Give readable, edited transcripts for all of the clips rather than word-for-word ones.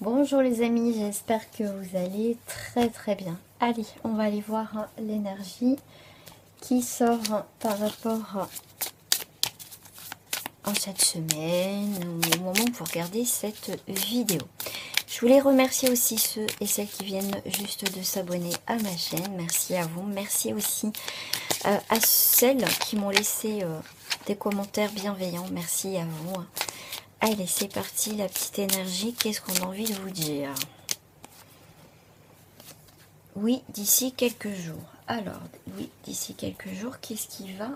Bonjour les amis, j'espère que vous allez très bien. Allez, on va aller voir l'énergie qui sort par rapport à cette semaine, au moment où vous regardez cette vidéo. Je voulais remercier aussi ceux et celles qui viennent juste de s'abonner à ma chaîne. Merci à vous. Merci aussi à celles qui m'ont laissé des commentaires bienveillants. Merci à vous. Allez, c'est parti, la petite énergie. Qu'est-ce qu'on a envie de vous dire? Oui, d'ici quelques jours. Alors, oui, d'ici quelques jours, qu'est-ce qui va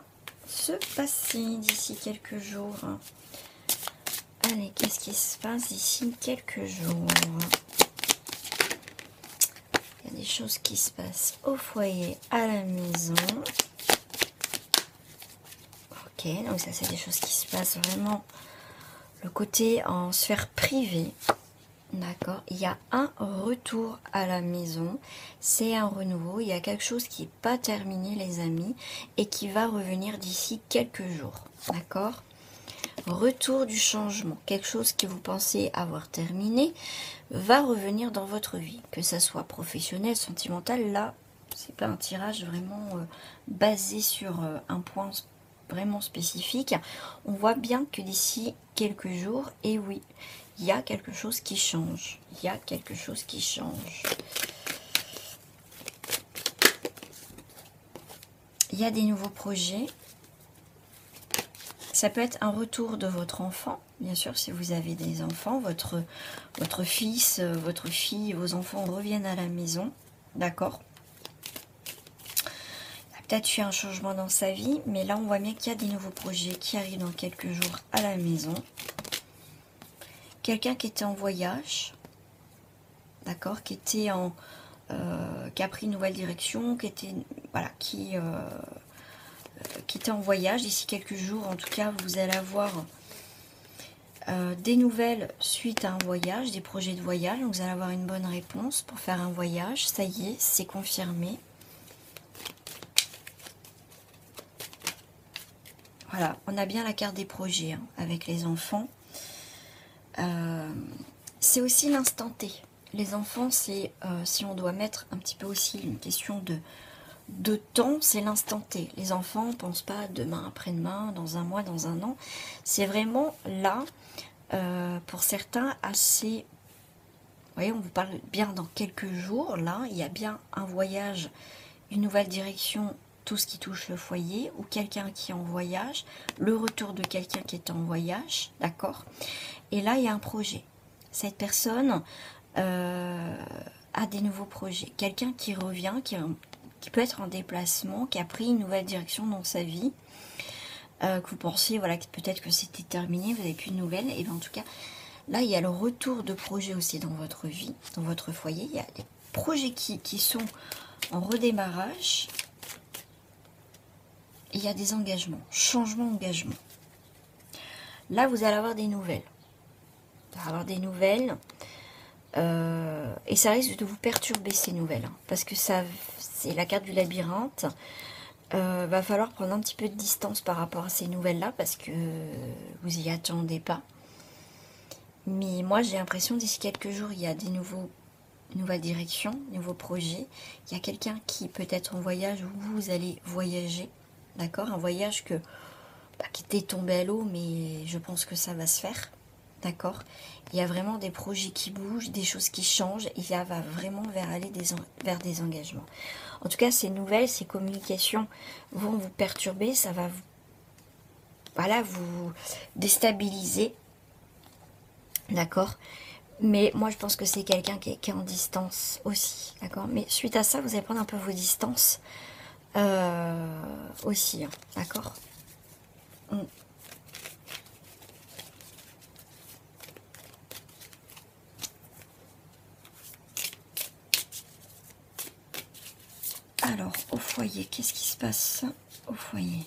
se passer d'ici quelques jours? Allez, qu'est-ce qui se passe d'ici quelques jours? Il y a des choses qui se passent au foyer, à la maison. Ok, donc ça c'est des choses qui se passent vraiment le côté en sphère privée. D'accord, il y a un retour à la maison, c'est un renouveau, il y a quelque chose qui n'est pas terminé les amis et qui va revenir d'ici quelques jours. D'accord, retour du changement, quelque chose que vous pensez avoir terminé va revenir dans votre vie, que ça soit professionnel, sentimental. Là, c'est pas un tirage vraiment basé sur un point vraiment spécifique. On voit bien que d'ici quelques jours, et oui, il y a quelque chose qui change. Il y a quelque chose qui change. Il y a des nouveaux projets. Ça peut être un retour de votre enfant, bien sûr, si vous avez des enfants, votre fils, votre fille, vos enfants reviennent à la maison, d'accord. Il y a peut-être eu un changement dans sa vie, mais là on voit bien qu'il y a des nouveaux projets qui arrivent dans quelques jours à la maison. Quelqu'un qui était en voyage, d'accord, qui était qui a pris une nouvelle direction, qui était voilà, qui était en voyage d'ici quelques jours. En tout cas, vous allez avoir des nouvelles suite à un voyage, des projets de voyage. Donc vous allez avoir une bonne réponse pour faire un voyage. Ça y est, c'est confirmé. Voilà, on a bien la carte des projets hein, avec les enfants. C'est aussi l'instant T. Les enfants, c'est si on doit mettre un petit peu aussi une question de temps, c'est l'instant T. Les enfants ne pensent pas demain, après-demain, dans un mois, dans un an. C'est vraiment là, pour certains, assez... Vous voyez, on vous parle bien dans quelques jours. Là, il y a bien un voyage, une nouvelle direction, tout ce qui touche le foyer, ou quelqu'un qui est en voyage, le retour de quelqu'un qui est en voyage, d'accord? Et là, il y a un projet. Cette personne a des nouveaux projets. Quelqu'un qui revient, qui peut être en déplacement, qui a pris une nouvelle direction dans sa vie, que vous pensez, voilà, que peut-être que c'était terminé, vous n'avez plus de nouvelles. Et bien en tout cas, là, il y a le retour de projets aussi dans votre vie, dans votre foyer. Il y a des projets qui sont en redémarrage. Et il y a des engagements, changement d'engagement. Là, vous allez avoir des nouvelles. Vous allez avoir des nouvelles. Et ça risque de vous perturber ces nouvelles. Hein, parce que ça, c'est la carte du labyrinthe. Va falloir prendre un petit peu de distance par rapport à ces nouvelles-là. Parce que vous y attendez pas. Mais moi, j'ai l'impression d'ici quelques jours, il y a des nouvelles directions, nouveaux projets. Il y a quelqu'un qui peut être en voyage ou vous allez voyager. D'accord, un voyage qui était tombé à l'eau, mais je pense que ça va se faire. D'accord, il y a vraiment des projets qui bougent, des choses qui changent. Il y a va vraiment vers des engagements. En tout cas, ces nouvelles, ces communications vont vous perturber. Ça va vous déstabiliser. D'accord, mais moi je pense que c'est quelqu'un qui est en distance aussi. D'accord, mais suite à ça, vous allez prendre un peu vos distances aussi. Hein, d'accord. Alors, au foyer, qu'est-ce qui se passe au foyer?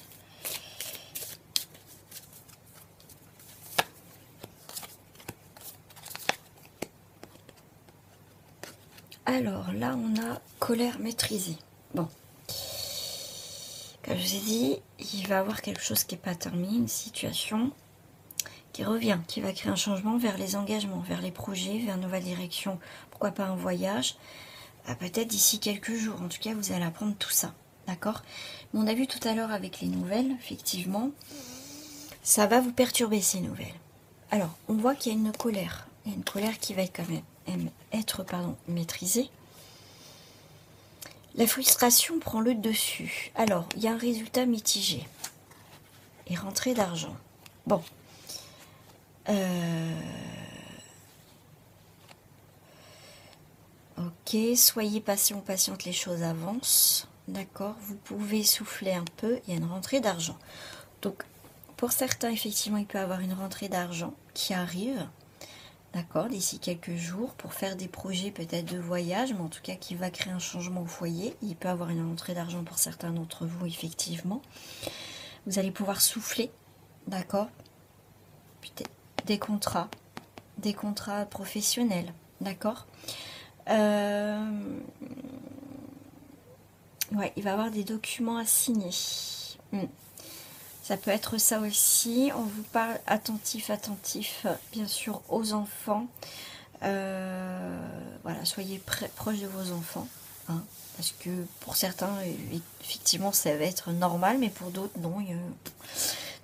Alors, là, on a colère maîtrisée. Bon. Comme je vous ai dit, il va y avoir quelque chose qui n'est pas terminé, une situation qui revient, qui va créer un changement vers les engagements, vers les projets, vers une nouvelle direction, pourquoi pas un voyage, peut-être d'ici quelques jours. En tout cas, vous allez apprendre tout ça, d'accord? Mais on a vu tout à l'heure avec les nouvelles, effectivement, ça va vous perturber ces nouvelles. Alors, on voit qu'il y a une colère. Il y a une colère qui va être quand même être maîtrisée. La frustration prend le dessus. Alors, il y a un résultat mitigé. Et rentrée d'argent. Bon. Ok, soyez patient ou patiente, les choses avancent. D'accord, vous pouvez souffler un peu, il y a une rentrée d'argent. Donc, pour certains, effectivement, il peut y avoir une rentrée d'argent qui arrive. D'accord, d'ici quelques jours, pour faire des projets peut-être de voyage, mais en tout cas qui va créer un changement au foyer. Il peut y avoir une rentrée d'argent pour certains d'entre vous, effectivement. Vous allez pouvoir souffler, d'accord. Des contrats professionnels, d'accord. Ouais, il va y avoir des documents à signer. Ça peut être ça aussi. On vous parle attentif, bien sûr, aux enfants. Voilà, soyez proche de vos enfants. Hein, parce que pour certains, effectivement, ça va être normal, mais pour d'autres, non.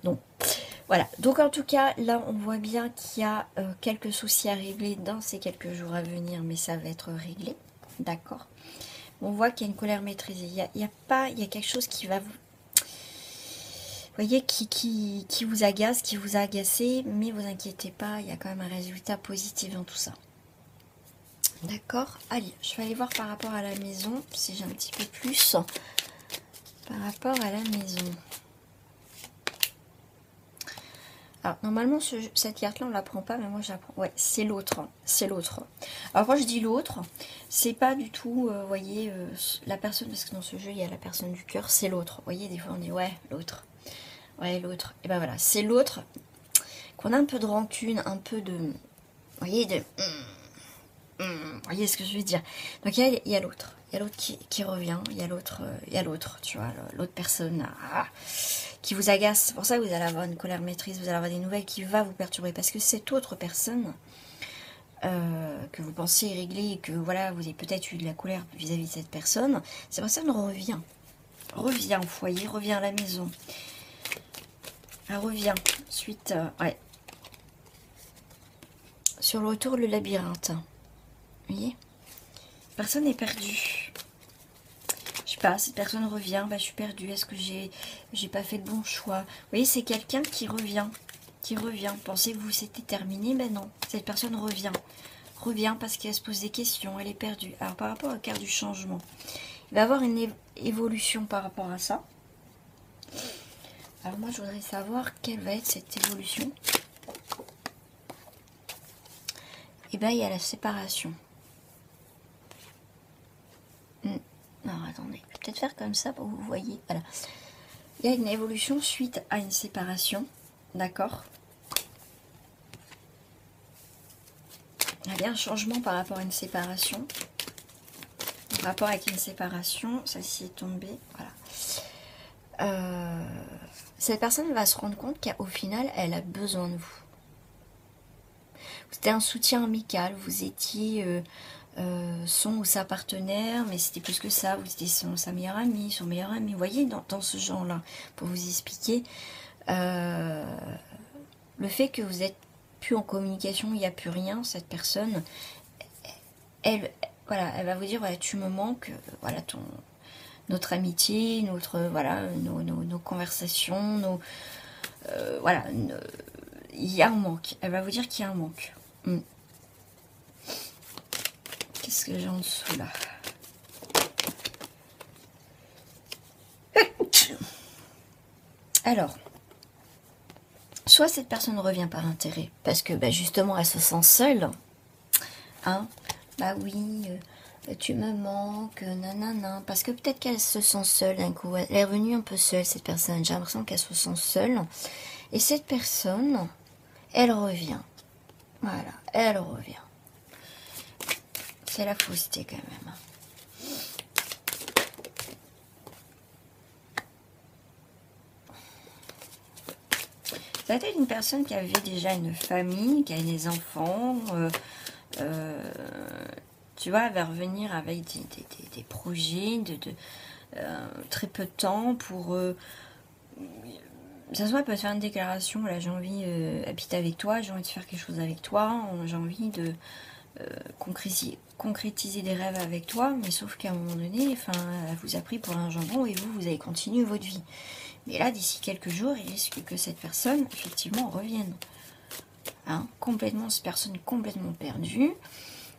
Non. Voilà, donc en tout cas, là, on voit bien qu'il y a quelques soucis à régler dans ces quelques jours à venir, mais ça va être réglé. D'accord. On voit qu'il y a une colère maîtrisée. Il y a quelque chose qui va vous... Vous voyez, qui vous agace, qui vous a agacé, mais vous inquiétez pas, il y a quand même un résultat positif dans tout ça. D'accord. Allez, je vais aller voir par rapport à la maison, si j'ai un petit peu plus par rapport à la maison. Alors, normalement, cette carte-là, on ne la prend pas, mais moi, je la prends. Ouais, c'est l'autre. Hein, c'est l'autre. Alors, quand je dis l'autre, c'est pas du tout, vous voyez, la personne, parce que dans ce jeu, il y a la personne du cœur, c'est l'autre. Vous voyez, des fois, on dit, ouais, l'autre. Ouais, l'autre. Et ben voilà, c'est l'autre qu'on a un peu de rancune, un peu de... Vous voyez, vous voyez ce que je veux dire. Donc, il y a l'autre. Il y a l'autre qui revient. Il y a l'autre, tu vois, l'autre personne qui vous agace. C'est pour ça que vous allez avoir une colère maîtrise, vous allez avoir des nouvelles qui va vous perturber. Parce que cette autre personne que vous pensez régler et que, voilà, vous avez peut-être eu de la colère vis-à-vis de cette personne, cette personne revient. Revient au foyer, revient à la maison. Elle revient suite, ouais, sur le retour le labyrinthe. Vous voyez, personne n'est perdu. Je sais pas, cette personne revient, bah, je suis perdue. Est-ce que j'ai pas fait le bon choix? Vous voyez, c'est quelqu'un qui revient, Pensez que vous c'était terminé, mais non. Cette personne revient parce qu'elle se pose des questions, elle est perdue. Alors par rapport à la carte du changement, il va y avoir une évolution par rapport à ça. Alors moi, je voudrais savoir quelle va être cette évolution. Et bien, il y a la séparation. Alors, attendez. Je vais peut-être faire comme ça pour que vous voyez. Voilà. Il y a une évolution suite à une séparation. D'accord. Il y a bien un changement par rapport à une séparation. Par rapport avec une séparation, celle-ci est tombée. Voilà. Cette personne va se rendre compte qu'au final, elle a besoin de vous. C'était un soutien amical, vous étiez son ou sa partenaire, mais c'était plus que ça, vous étiez sa meilleure amie, son meilleur ami. Vous voyez, dans ce genre-là, pour vous expliquer, le fait que vous n'êtes plus en communication, il n'y a plus rien, cette personne, elle va vous dire, voilà, tu me manques, voilà, notre amitié, voilà, nos conversations, voilà, il y a un manque. Elle va vous dire qu'il y a un manque. Qu'est-ce que j'ai en dessous là? Alors, soit cette personne revient par intérêt, parce que bah, justement elle se sent seule. Hein? Bah oui, tu me manques, nanana. Parce que peut-être qu'elle se sent seule d'un coup. Elle est revenue un peu seule, cette personne. J'ai l'impression qu'elle se sent seule. Et cette personne, elle revient. Voilà, elle revient. C'est la fausseté quand même. peut-être une personne qui avait déjà une famille, qui a des enfants, tu vois, elle va revenir avec des projets de très peu de temps pour... ça se voit, elle peut faire une déclaration, là j'ai envie d'habiter avec toi, j'ai envie de faire quelque chose avec toi, j'ai envie de concrétiser des rêves avec toi, mais sauf qu'à un moment donné, enfin, elle vous a pris pour un jambon et vous allez continuer votre vie. Mais là, d'ici quelques jours, il risque que cette personne, effectivement, revienne. Hein, complètement, cette personne complètement perdue,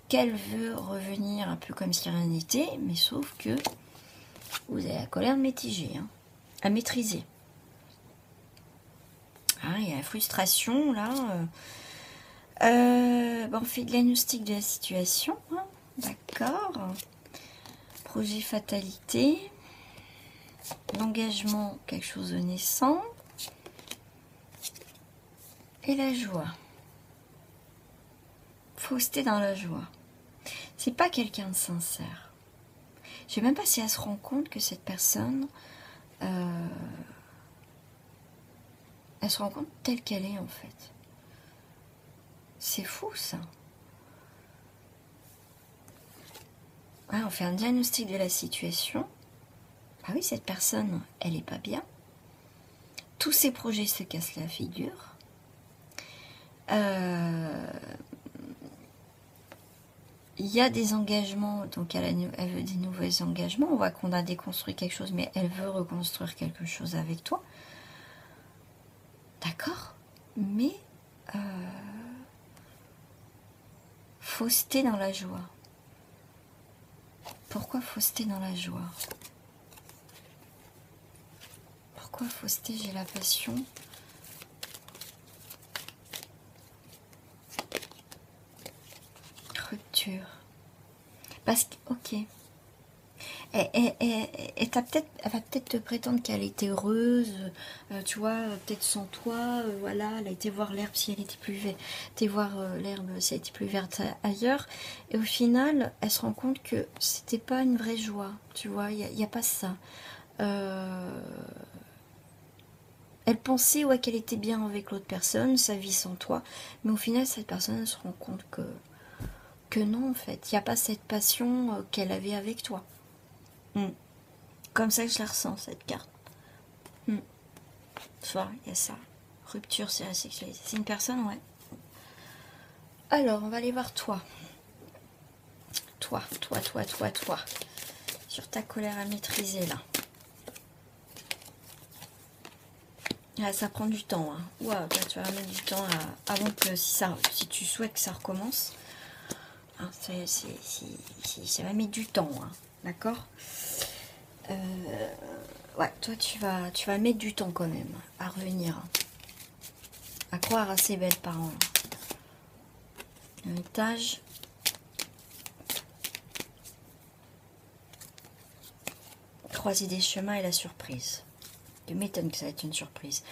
qu'elle veut revenir un peu comme si rien n'était, mais sauf que vous avez la colère mitigée, hein, à maîtriser. Hein, il y a la frustration, là. On fait de diagnostic de la situation, hein, d'accord. Projet fatalité. L'engagement, quelque chose de naissant. Et la joie. Fausseté dans la joie. C'est pas quelqu'un de sincère. Je sais même pas si elle se rend compte que cette personne, elle se rend compte telle qu'elle est en fait. C'est fou ça. Ah, on fait un diagnostic de la situation. Ah oui, cette personne, elle est pas bien. Tous ses projets se cassent la figure. Il y a des engagements, donc elle veut des nouveaux engagements. On voit qu'on a déconstruit quelque chose, mais elle veut reconstruire quelque chose avec toi. D'accord? Mais fausseté dans la joie. Pourquoi fausseté dans la joie? Pourquoi fausseté? J'ai la passion. Rupture. Parce que, ok. Elle va peut-être te prétendre qu'elle est heureuse, tu vois, peut-être sans toi, voilà, elle a été voir l'herbe si elle était plus verte, l'herbe si elle était plus verte ailleurs, et au final, elle se rend compte que c'était pas une vraie joie, tu vois, il n'y a pas ça. Elle pensait ouais, qu'elle était bien avec l'autre personne, sa vie sans toi, mais au final, cette personne elle se rend compte que non, en fait, il n'y a pas cette passion qu'elle avait avec toi. Comme ça que je la ressens, cette carte. Tu vois, il y a ça. Rupture, c'est la sexualité. C'est une personne, ouais. Alors, on va aller voir toi. Toi. Sur ta colère à maîtriser, là. Ah, ça prend du temps. Hein. Wow, là, tu vas mettre du temps avant que, si tu souhaites que ça recommence, hein, ça va mettre du temps. Hein, d'accord. Ouais, toi, tu vas mettre du temps quand même à revenir. À croire à ces belles paroles. Héritage. Croiser des chemins et la surprise. Tu m'étonnes que ça va être une surprise.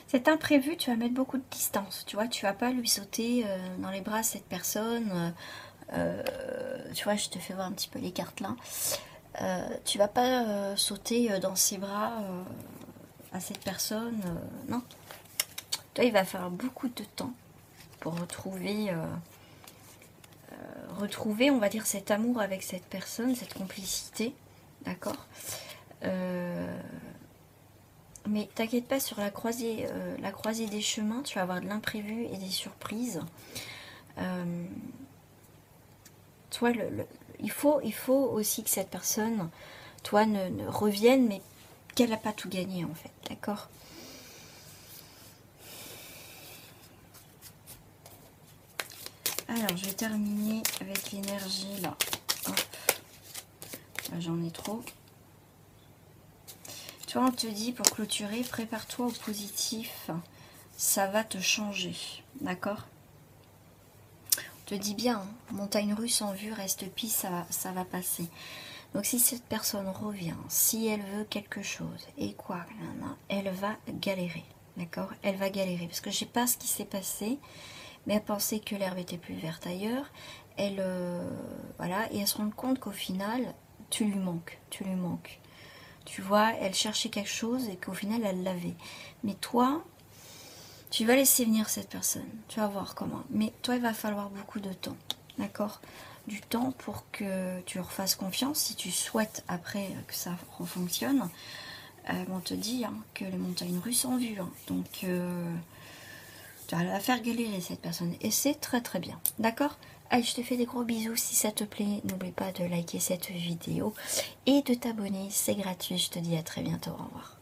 Cet imprévu, tu vas mettre beaucoup de distance. Tu vois, tu vas pas lui sauter dans les bras cette personne. Tu vois, je te fais voir un petit peu les cartes là. Tu vas pas sauter dans ses bras à cette personne. Non. Toi, il va falloir beaucoup de temps pour retrouver, on va dire, cet amour avec cette personne, cette complicité. D'accord. Mais t'inquiète pas, sur la croisée des chemins, tu vas avoir de l'imprévu et des surprises. Toi, il faut aussi que cette personne, toi, ne revienne, mais qu'elle n'a pas tout gagné, en fait. D'accord? Alors, je vais terminer avec l'énergie, là. Hop. Là, j'en ai trop. Tu vois, on te dit, pour clôturer, prépare-toi au positif. Ça va te changer. D'accord? On te dit bien, hein, montagne russe en vue, reste pisse, ça va passer. Donc, si cette personne revient, si elle veut quelque chose, et quoi, elle va galérer. D'accord? Elle va galérer. Parce que je ne sais pas ce qui s'est passé, mais elle pensait que l'herbe était plus verte ailleurs. Voilà, et elle se rend compte qu'au final, tu lui manques, tu lui manques. Tu vois, elle cherchait quelque chose et qu'au final, elle l'avait. Mais toi, tu vas laisser venir cette personne. Tu vas voir comment. Mais toi, il va falloir beaucoup de temps. D'accord? Du temps pour que tu leur fasses confiance. Si tu souhaites après que ça refonctionne, on te dit hein, que les montagnes russes sont vues. Hein. Donc, tu vas la faire galérer cette personne. Et c'est très très bien. D'accord? Allez, je te fais des gros bisous. Si ça te plaît, n'oublie pas de liker cette vidéo et de t'abonner. C'est gratuit. Je te dis à très bientôt. Au revoir.